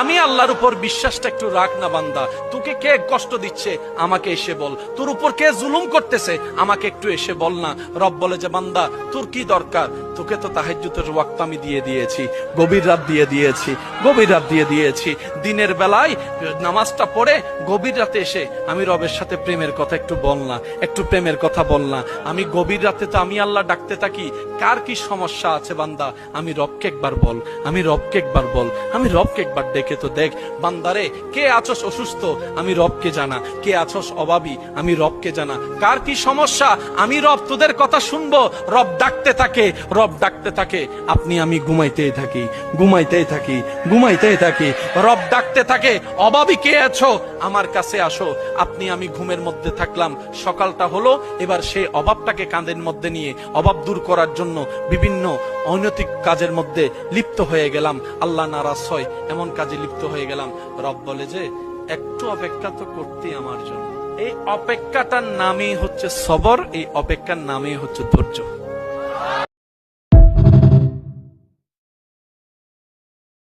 আমি আল্লাহর উপর বিশ্বাসটা একটু রাখ না বান্দা। তোকে কে কষ্ট দিচ্ছে আমাকে এসে বল, তোর উপর কে জুলুম করতেছে আমাকে একটু এসে বল না। রব বলে যে বান্দা তোর কি দরকার, তোকে তো তাহাজ্জুদের ওয়াক্ত আমি দিয়ে দিয়েছি, গভীর রাত দিয়ে দিয়েছি, গভীর রাত দিয়ে দিয়েছি। দিনের বেলায় নামাজটা পড়ে গভীর রাতে এসে আমি রবের সাথে প্রেমের কথা একটু বল না, একটু প্রেমের কথা বল না। আমি গভীর রাতে তো আমি আল্লাহ ডাকতে থাকি, কার কি সমস্যা আছে বান্দা আমি রবকে একবার বল, আমি রবকে একবার বল, আমি রবকে একবার ডেকে তো দেখ। বান্দারে কে আছস অসুস্থ আমি রবকে জানা, কে আছস অভাবী আমি রবকে জানা, কার কি সমস্যা আমি রব তোদের কথা শুনবো। রব ডাকতে থাকে, রব ডাকতে থাকে, আপনি আমি ঘুমাইতেই থাকি, ঘুমাইতেই থাকি, ঘুমাইতেই থাকি। রব ডাকতে থাকে অভাবী কে আছো আমার কাছে আসো। আপনি আমি ঘুমের মধ্যে থাকলাম, সকালটা হলো, এবার সেই অভাবটাকে কাঁধের মধ্যে নিয়ে অভাব দূর করার জন্য বিভিন্ন অনৈতিক কাজের মধ্যে লিপ্ত হয়ে গেলাম, আল্লাহ নারাজ হয় এমন কাজে লিপ্ত হয়ে গেলাম। রব বলে যে একটু অপেক্ষা তো করতেই আমার জন্য। এই অপেক্ষাটার নামই হচ্ছে সবর, এই অপেক্ষার নামই হচ্ছে ধৈর্য।